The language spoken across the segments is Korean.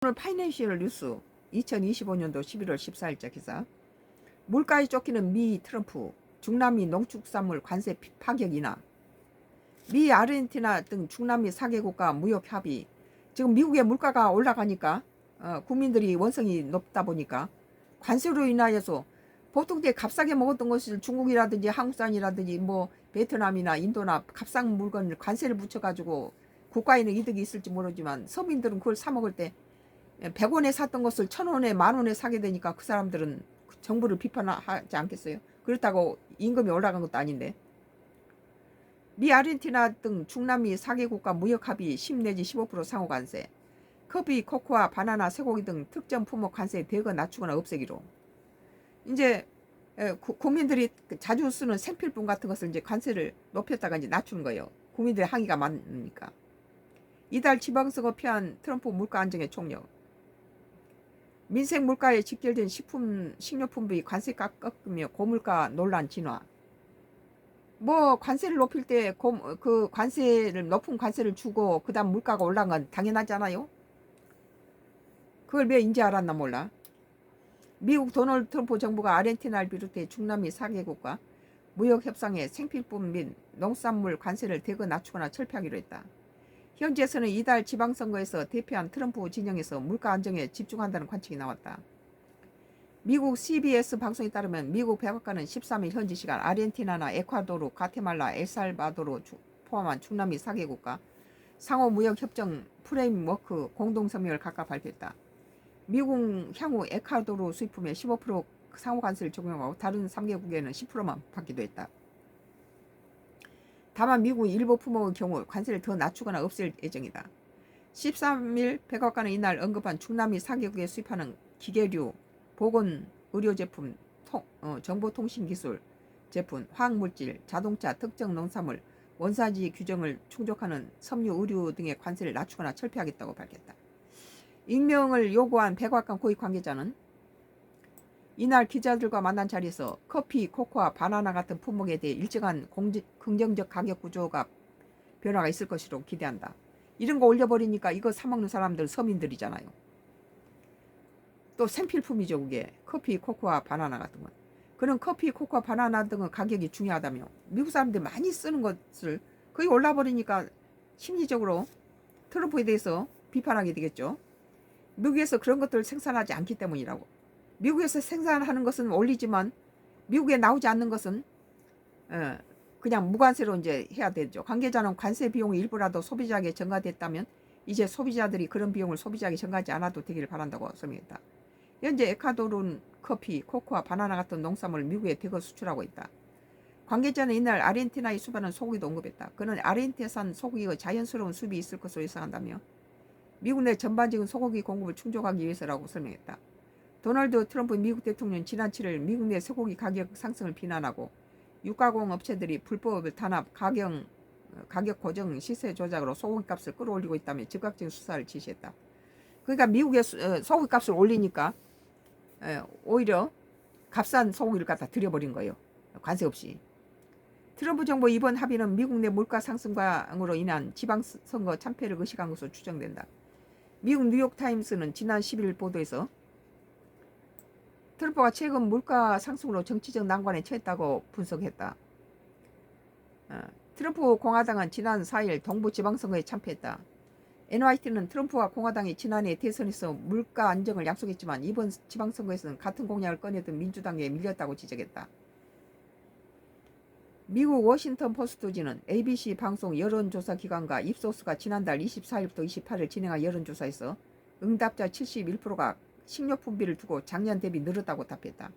오늘 파이낸셜 뉴스 2025년도 11월 14일자 기사. 물가에 쫓기는 미 트럼프, 중남미 농축산물 관세 파격 인하. 미, 아르헨티나 등 중남미 4개국가 무역 합의. 지금 미국의 물가가 올라가니까 국민들이 원성이 높다 보니까 관세로 인하여서 보통 때 값싸게 먹었던 것을 중국이라든지 한국산이라든지 뭐 베트남이나 인도나 값싼 물건을 관세를 붙여가지고 국가에는 이득이 있을지 모르지만 서민들은 그걸 사 먹을 때 100원에 샀던 것을 1000원에 10,000원에 사게 되니까 그 사람들은 정부를 비판하지 않겠어요? 그렇다고 임금이 올라간 것도 아닌데. 미, 아르헨티나 등 중남미 4개국가 무역 합의 10 내지 15% 상호 관세. 커피, 코코아, 바나나, 쇠고기 등 특정 품목 관세 대거 낮추거나 없애기로. 이제 국민들이 자주 쓰는 생필품 같은 것을 이제 관세를 높였다가 이제 낮추는 거예요. 국민들의 항의가 많으니까. 이달 지방선거 피한 트럼프 물가 안정의 총력. 민생 물가에 직결된 식료품비 관세 깎으며 고물가 논란 진화. 뭐 관세를 높일 때 그 관세를 높은 관세를 주고 그다음 물가가 올라간 건 당연하잖아요. 그걸 왜 인지 알았나 몰라. 미국 도널드 트럼프 정부가 아르헨티나를 비롯해 중남미 4개국과 무역 협상에 생필품 및 농산물 관세를 대거 낮추거나 철폐하기로 했다. 현지에서는 이달 지방선거에서 대표한 트럼프 진영에서 물가 안정에 집중한다는 관측이 나왔다. 미국 CBS 방송에 따르면 미국 백악관은 13일 현지 시간 아르헨티나나 에콰도르, 과테말라, 엘살바도르 포함한 중남미 4개국과 상호 무역 협정 프레임워크 공동성명을 각각 발표했다. 미국 향후 에콰도르 수입품에 15% 상호 관세를 적용하고 다른 3개국에는 10%만 받기도 했다. 다만 미국 일부 품목의 경우 관세를 더 낮추거나 없앨 예정이다. 13일 백악관은 이날 언급한 중남미 4개국에 수입하는 기계류, 보건, 의료제품, 정보통신기술 제품, 화학물질, 자동차, 특정 농산물, 원산지 규정을 충족하는 섬유, 의류 등의 관세를 낮추거나 철폐하겠다고 밝혔다. 익명을 요구한 백악관 고위 관계자는 이날 기자들과 만난 자리에서 커피, 코코아, 바나나 같은 품목에 대해 일정한 긍정적 가격 구조가 변화가 있을 것으로 기대한다. 이런 거 올려버리니까 이거 사먹는 사람들 서민들이잖아요. 또 생필품이죠. 그게 커피, 코코아, 바나나 같은 건. 그런 커피, 코코아, 바나나 등의 가격이 중요하다며 미국 사람들이 많이 쓰는 것을 거의 올라버리니까 심리적으로 트럼프에 대해서 비판하게 되겠죠. 미국에서 그런 것들을 생산하지 않기 때문이라고. 미국에서 생산하는 것은 올리지만 미국에 나오지 않는 것은 그냥 무관세로 이제 해야 되죠. 관계자는 관세 비용의 일부라도 소비자에게 전가됐다면 이제 소비자들이 그런 비용을 소비자에게 전가하지 않아도 되기를 바란다고 설명했다. 현재 에콰도르는 커피, 코코아, 바나나 같은 농산물을 미국에 대거 수출하고 있다. 관계자는 이날 아르헨티나에 수입하는 소고기도 언급했다. 그는 아르헨티나산 소고기의 자연스러운 수입이 있을 것으로 예상한다며 미국 내 전반적인 소고기 공급을 충족하기 위해서라고 설명했다. 도널드 트럼프 미국 대통령은 지난 7일 미국 내 소고기 가격 상승을 비난하고 육가공 업체들이 불법 단합, 가격 고정, 시세 조작으로 소고기 값을 끌어올리고 있다며 즉각적인 수사를 지시했다. 그러니까 미국의 소고기 값을 올리니까 오히려 값싼 소고기를 갖다 들여버린 거예요. 관세 없이. 트럼프 정부 이번 합의는 미국 내 물가 상승으로 인한 지방선거 참패를 의식한 것으로 추정된다. 미국 뉴욕타임스는 지난 11일 보도에서 트럼프가 최근 물가 상승으로 정치적 난관에 처했다고 분석했다. 트럼프 공화당은 지난 4일 동부 지방선거에 참패했다. NYT는 트럼프와 공화당이 지난해 대선에서 물가 안정을 약속했지만 이번 지방선거에서는 같은 공약을 꺼내던 민주당에 밀렸다고 지적했다. 미국 워싱턴 포스트지는 ABC 방송 여론조사 기관과 입소스가 지난달 24일부터 28일 진행한 여론조사에서 응답자 71%가 식료품비를 두고 작년 대비 늘었다고 답했다.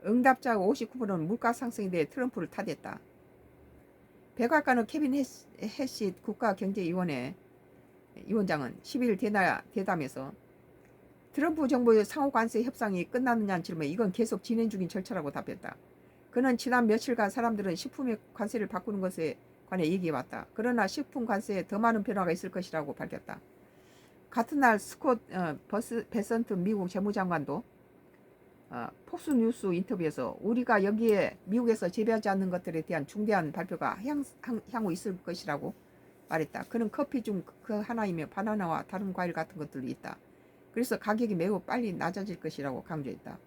응답자 59%는 물가 상승에 대해 트럼프를 탓했다. 백악관의 케빈 해시 국가경제위원회 위원장은 10일 대담에서 트럼프 정부의 상호관세 협상이 끝났느냐는 질문에 이건 계속 진행 중인 절차라고 답했다. 그는 지난 며칠간 사람들은 식품의 관세를 바꾸는 것에 관해 얘기해왔다. 그러나 식품 관세에 더 많은 변화가 있을 것이라고 밝혔다. 같은 날 스콧 베선트 미국 재무장관도 폭스뉴스 인터뷰에서 우리가 여기에 미국에서 재배하지 않는 것들에 대한 중대한 발표가 향후 있을 것이라고 말했다. 그는 커피 중 그 하나이며 바나나와 다른 과일 같은 것들도 있다. 그래서 가격이 매우 빨리 낮아질 것이라고 강조했다.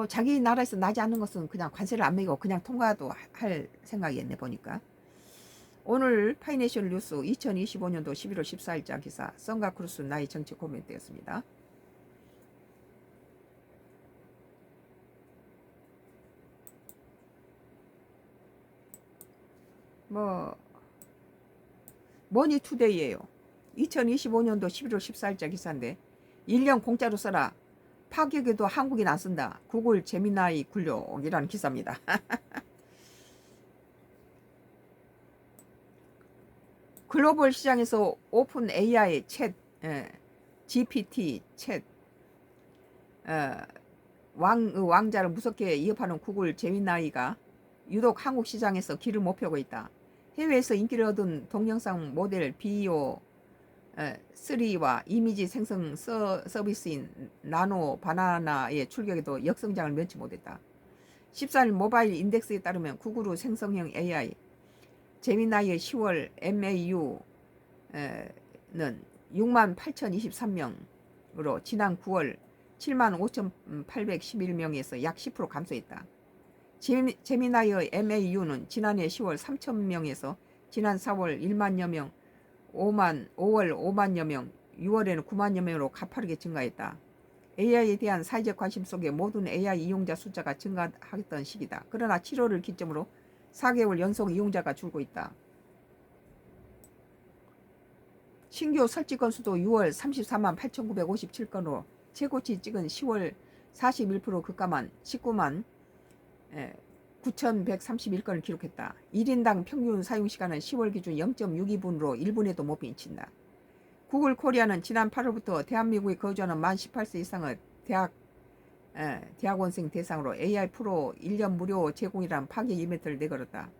자기 나라에서 나지 않는 것은 그냥 관세를 안 매기고 그냥 통과도 할 생각이었네 보니까. 오늘 파이낸셜 뉴스 2025년도 11월 14일자 기사 선가크루스 나의 정치 코멘트였습니다. 머니투데이예요. 2025년도 11월 14일자 기사인데 1년 공짜로 써라. 파격에도 한국인 안 쓴다. 구글 제미나이 굴욕이라는 기사입니다. 글로벌 시장에서 오픈 AI 챗, GPT 챗, 왕자를 무섭게 위협하는 구글 제미나이가 유독 한국 시장에서 길을 못 펴고 있다. 해외에서 인기를 얻은 동영상 모델 비오 3와 이미지 생성 서비스인 나노 바나나의 출격에도 역성장을 면치 못했다. 14일 모바일 인덱스에 따르면 구글의 생성형 AI 제미나이의 10월 MAU는 68,023명으로 지난 9월 75,811명에서 약 10% 감소했다. 제미나이의 MAU는 지난해 10월 3,000명에서 지난 4월 1만여 명, 5월 5만여 명, 6월에는 9만여 명으로 가파르게 증가했다. AI에 대한 사회적 관심 속에 모든 AI 이용자 숫자가 증가하던 시기다. 그러나 7월을 기점으로 4개월 연속 이용자가 줄고 있다. 신규 설치 건수도 6월 34만 8,957건으로 최고치 찍은 10월 41% 급감한 19만 9,131건을 기록했다. 1인당 평균 사용시간은 10월 기준 0.62분으로 1분에도 못 미친다. 구글 코리아는 지난 8월부터 대한민국에 거주하는 만 18세 이상의 대학원생 대상으로 AI 프로 1년 무료 제공이라는 파격 이벤트를 내걸었다.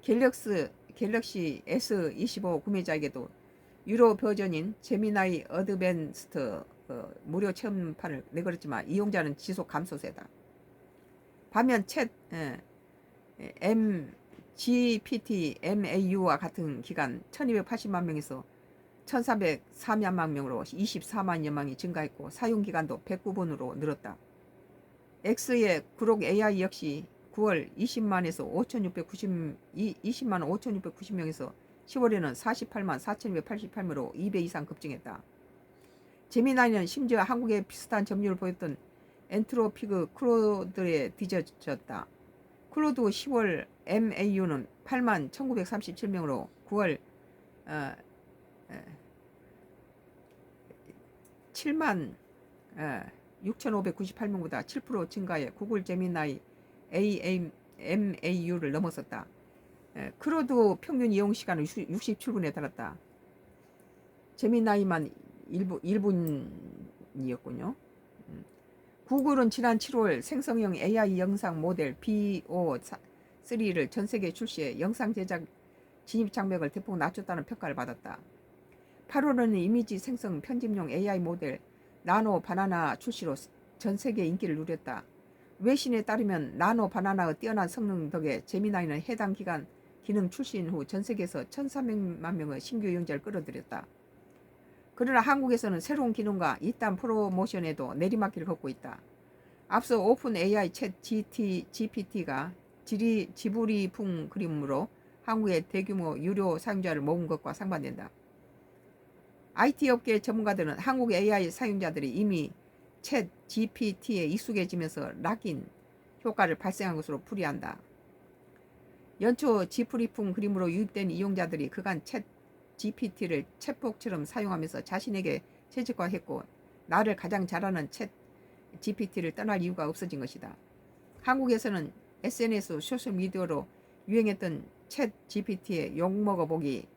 갤럭시 S25 구매자에게도 유료 버전인 제미나이 어드밴스트 무료 체험판을 내걸었지만 이용자는 지속 감소세다. 반면 챗 GPT MAU와 같은 기간 1280만 명에서 1404만 명으로 24만여 명이 증가했고 사용기간도 109분으로 늘었다. X의 구록 AI 역시 9월 20만 5,690명에서 10월에는 48만 4,288명으로 2배 이상 급증했다. 제미나이는 심지어 한국에 비슷한 점유율을 보였던 엔트로피그 클로드에 뒤져졌다. 클로드 10월 MAU는 8만 1937명으로 9월 7만 6,598명보다 7% 증가해 구글 제미나이 MAU를 넘어섰다. 클로드 평균 이용 시간은 67분에 달았다. 제미나이만 1분이었군요. 구글은 지난 7월 생성형 AI 영상 모델 BO3를 전 세계에 출시해 영상 제작 진입 장벽을 대폭 낮췄다는 평가를 받았다. 8월에는 이미지 생성 편집용 AI 모델 나노 바나나 출시로 전 세계 인기를 누렸다. 외신에 따르면 나노 바나나의 뛰어난 성능 덕에 제미나이는 해당 기능 출시인 후 전 세계에서 1,300만 명의 신규 이용자를 끌어들였다. 그러나 한국에서는 새로운 기능과 이딴 프로모션에도 내리막길을 걷고 있다. 앞서 오픈 AI 챗 GPT가 지브리풍 그림으로 한국의 대규모 유료 사용자를 모은 것과 상반된다. IT 업계 전문가들은 한국 AI 사용자들이 이미 챗 GPT에 익숙해지면서 락인 효과를 발생한 것으로 풀이한다. 연초 지브리풍 그림으로 유입된 이용자들이 그간 챗 GPT를 챗복처럼 사용하면서 자신에게 최적화했고 나를 가장 잘하는 챗 GPT를 떠날 이유가 없어진 것이다. 한국에서는 SNS 소셜미디어로 유행했던 챗 GPT의 욕먹어보기,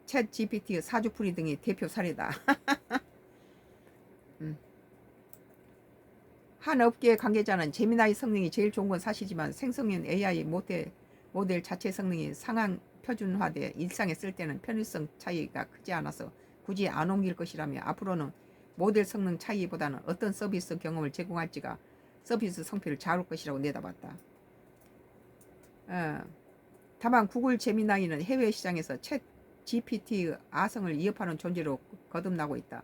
챗 GPT의 사주풀이 등이 대표 사례다. 한 업계 관계자는 제미나이 성능이 제일 좋은 건 사실이지만 생성형 AI 모델 자체 성능이 상향 표준화돼 일상에 쓸 때는 편의성 차이가 크지 않아서 굳이 안 옮길 것이라며 앞으로는 모델 성능 차이보다는 어떤 서비스 경험을 제공할지가 서비스 성패를 좌우할 것이라고 내다봤다. 다만 구글 제미나이는 해외 시장에서 챗 GPT의 아성을 위협하는 존재로 거듭나고 있다.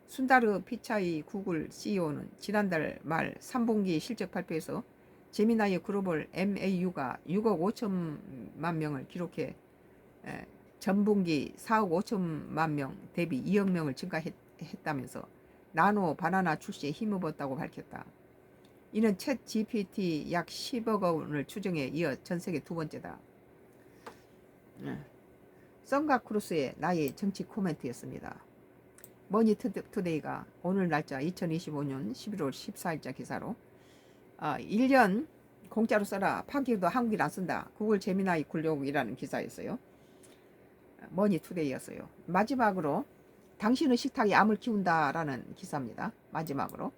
순다르 피차이 구글 CEO는 지난달 말 3분기 실적 발표에서 제미나이의 글로벌 MAU가 6억 5천만 명을 기록해 전분기 4억 5천만 명 대비 2억 명을 증가했다면서 나노 바나나 출시에 힘입었다고 밝혔다. 이는 챗 GPT 약 10억 원을 추정해 이어 전 세계 두 번째다. 썬가 크루스의 나의 정치 코멘트였습니다. 머니투데이가 오늘 날짜 2025년 11월 14일자 기사로 1년 공짜로 써라. 파기도 한국인 안 쓴다. 구글 제미나이 굴욕이라는 기사였어요. 머니투데이였어요. 마지막으로 당신의 식탁이 암을 키운다라는 기사입니다. 마지막으로